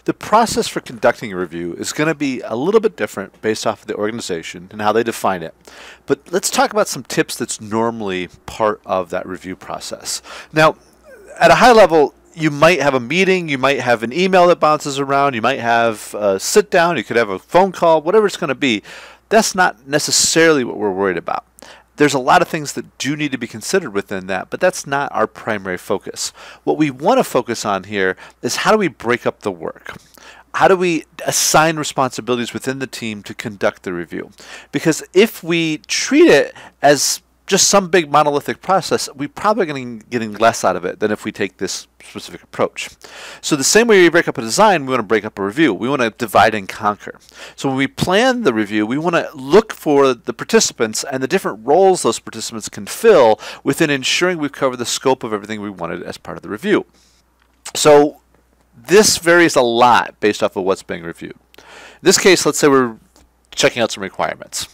The process for conducting a review is going to be a little bit different based off of the organization and how they define it. But let's talk about some tips that's normally part of that review process. Now, at a high level, you might have a meeting, you might have an email that bounces around, you might have a sit down, you could have a phone call, whatever it's going to be. That's not necessarily what we're worried about. There's a lot of things that do need to be considered within that, but that's not our primary focus. What we want to focus on here is how do we break up the work? How do we assign responsibilities within the team to conduct the review? Because if we treat it as just some big monolithic process, we're probably going to be getting less out of it than if we take this specific approach. So the same way we break up a design, we want to break up a review. We want to divide and conquer. So when we plan the review, we want to look for the participants and the different roles those participants can fill within ensuring we've covered the scope of everything we wanted as part of the review. So this varies a lot based off of what's being reviewed. In this case, let's say we're checking out some requirements.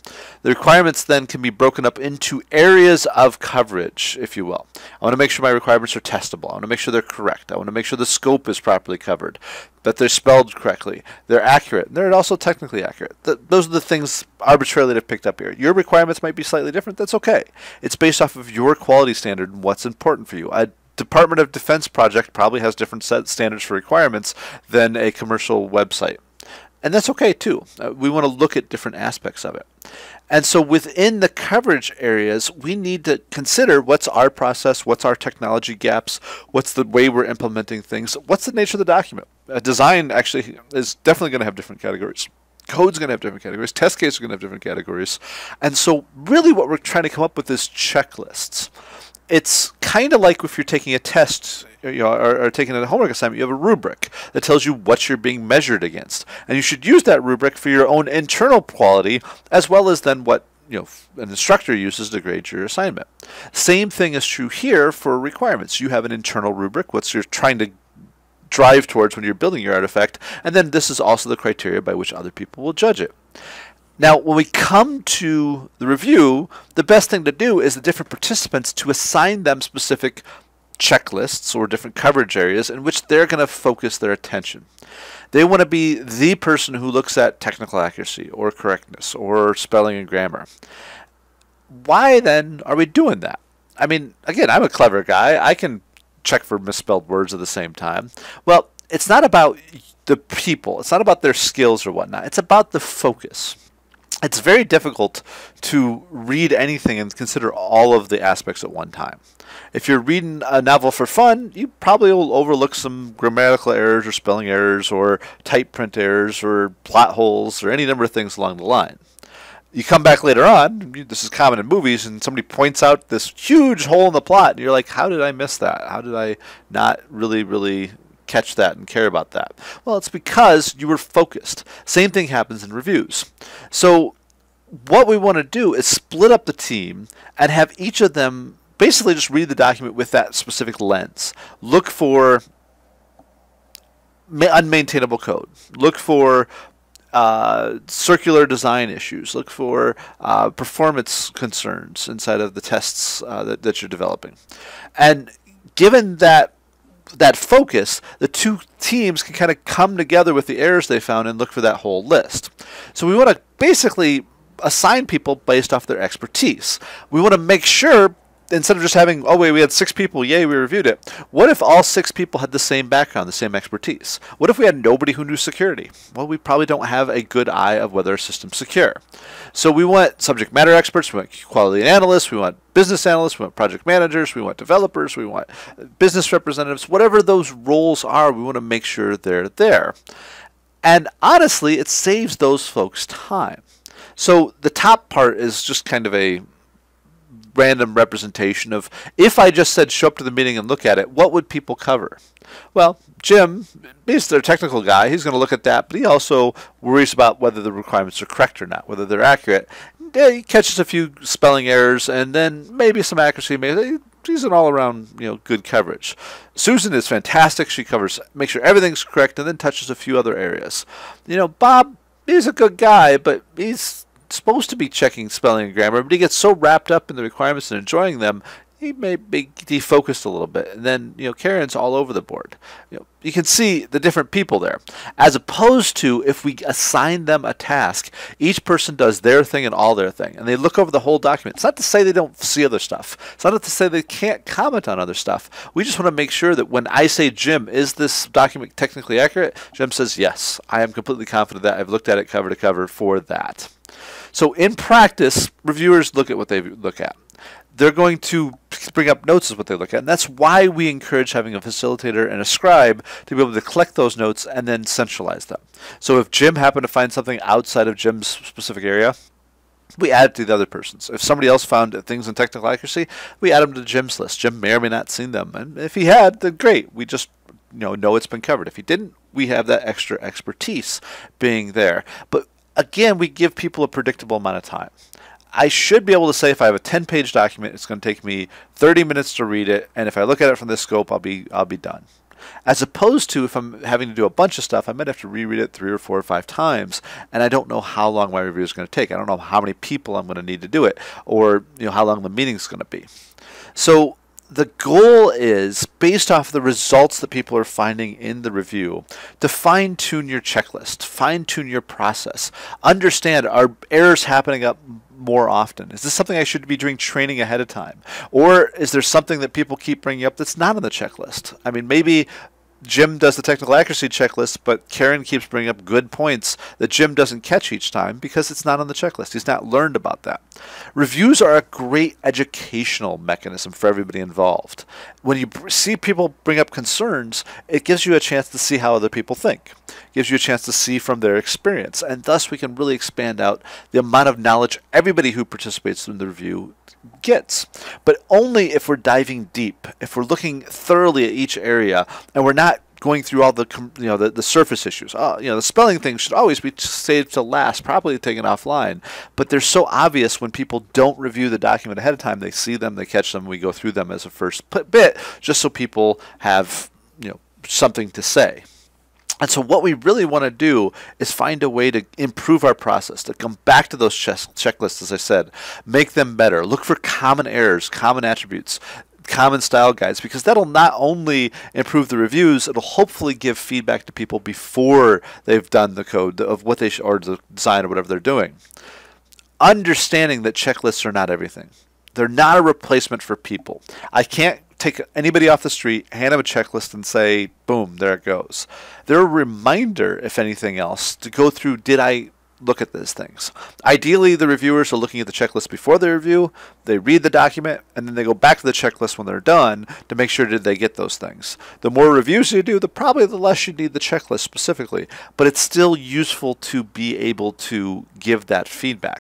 The requirements then can be broken up into areas of coverage, if you will. I want to make sure my requirements are testable. I want to make sure they're correct. I want to make sure the scope is properly covered, that they're spelled correctly, they're accurate, and they're also technically accurate. Those are the things arbitrarily that I've picked up here. Your requirements might be slightly different. That's okay. It's based off of your quality standard and what's important for you. A Department of Defense project probably has different set standards for requirements than a commercial website. And that's okay too. We want to look at different aspects of it. And so within the coverage areas, we need to consider what's our process, what's our technology gaps, what's the way we're implementing things, what's the nature of the document. A design actually is definitely going to have different categories. Code's going to have different categories. Test cases are going to have different categories. And so really what we're trying to come up with is checklists. It's kind of like if you're taking a test, or taking a homework assignment, you have a rubric that tells you what you're being measured against. And you should use that rubric for your own internal quality as well as then what an instructor uses to grade your assignment. Same thing is true here for requirements. You have an internal rubric, what you're trying to drive towards when you're building your artifact, and then this is also the criteria by which other people will judge it. Now, when we come to the review, the best thing to do is the different participants to assign them specific checklists or different coverage areas in which they're going to focus their attention. They want to be the person who looks at technical accuracy or correctness or spelling and grammar. Why then are we doing that? I mean, again, I'm a clever guy. I can check for misspelled words at the same time. Well, it's not about the people. It's not about their skills or whatnot. It's about the focus. It's very difficult to read anything and consider all of the aspects at one time. If you're reading a novel for fun, you probably will overlook some grammatical errors or spelling errors or type print errors or plot holes or any number of things along the line. You come back later on, this is common in movies, and somebody points out this huge hole in the plot, and you're like, how did I miss that? How did I not really catch that and care about that? Well, it's because you were focused. Same thing happens in reviews. So what we want to do is split up the team and have each of them basically just read the document with that specific lens. Look for unmaintainable code. Look for circular design issues. Look for performance concerns inside of the tests that you're developing. And given that focus, the two teams can kind of come together with the errors they found and look for that whole list. So we want to basically assign people based off their expertise. We want to make sure, instead of just having, oh wait, we had 6 people, yay, we reviewed it. What if all 6 people had the same background, the same expertise? What if we had nobody who knew security? Well, we probably don't have a good eye of whether a system's secure. So we want subject matter experts, we want quality analysts, we want business analysts, we want project managers, we want developers, we want business representatives. Whatever those roles are, we want to make sure they're there. And honestly, it saves those folks time. So the top part is just kind of a random representation of, if I just said show up to the meeting and look at it, what would people cover? Well, Jim, he's their technical guy. He's going to look at that, but he also worries about whether the requirements are correct or not, whether they're accurate. Yeah, he catches a few spelling errors and then maybe some accuracy. Maybe he's an all-around, good coverage. Susan is fantastic. She makes sure everything's correct and then touches a few other areas. Bob, he's a good guy, but he's supposed to be checking spelling and grammar, but he gets so wrapped up in the requirements and enjoying them, he may be defocused a little bit, and then Karen's all over the board. You can see the different people there, as opposed to if we assign them a task, each person does their thing and all their thing, and they look over the whole document. It's not to say they don't see other stuff. It's not to say they can't comment on other stuff. We just want to make sure that when I say, Jim, is this document technically accurate? Jim says, yes, I am completely confident that I've looked at it cover to cover for that. So in practice, reviewers look at what they look at. They're going to bring up notes is what they look at. And that's why we encourage having a facilitator and a scribe to be able to collect those notes and then centralize them. So if Jim happened to find something outside of Jim's specific area, we add it to the other person's. If somebody else found things in technical accuracy, we add them to Jim's list. Jim may or may not seen them. And if he had, then great. We just know it's been covered. If he didn't, we have that extra expertise being there. But again, we give people a predictable amount of time. I should be able to say if I have a 10-page document, it's going to take me 30 minutes to read it, and if I look at it from this scope, I'll be done. As opposed to if I'm having to do a bunch of stuff, I might have to reread it 3 or 4 or 5 times, and I don't know how long my review is going to take. I don't know how many people I'm going to need to do it, or how long the meeting is going to be. So the goal is, based off the results that people are finding in the review, to fine-tune your checklist, fine-tune your process. Understand, are errors happening up more often? Is this something I should be doing training ahead of time? Or is there something that people keep bringing up that's not on the checklist? I mean, maybe Jim does the technical accuracy checklist, but Karen keeps bringing up good points that Jim doesn't catch each time because it's not on the checklist. He's not learned about that. Reviews are a great educational mechanism for everybody involved. When you see people bring up concerns, it gives you a chance to see how other people think. It gives you a chance to see from their experience, and thus we can really expand out the amount of knowledge everybody who participates in the review gets, but only if we're diving deep, if we're looking thoroughly at each area, and we're not going through all the the surface issues. The spelling thing should always be saved to last, probably taken offline. But they're so obvious when people don't review the document ahead of time. They see them, they catch them, we go through them as a first bit, just so people have something to say. And so what we really want to do is find a way to improve our process, to come back to those checklists, as I said, make them better, look for common errors, common attributes, common style guides, because that'll not only improve the reviews, it'll hopefully give feedback to people before they've done the code of what they should, or the design or whatever they're doing. Understanding that checklists are not everything. They're not a replacement for people. I can't take anybody off the street, hand them a checklist, and say, boom, there it goes. They're a reminder, if anything else, to go through, did I look at these things? Ideally, the reviewers are looking at the checklist before they review, they read the document, and then they go back to the checklist when they're done to make sure did they get those things. The more reviews you do, probably the less you need the checklist specifically, but it's still useful to be able to give that feedback.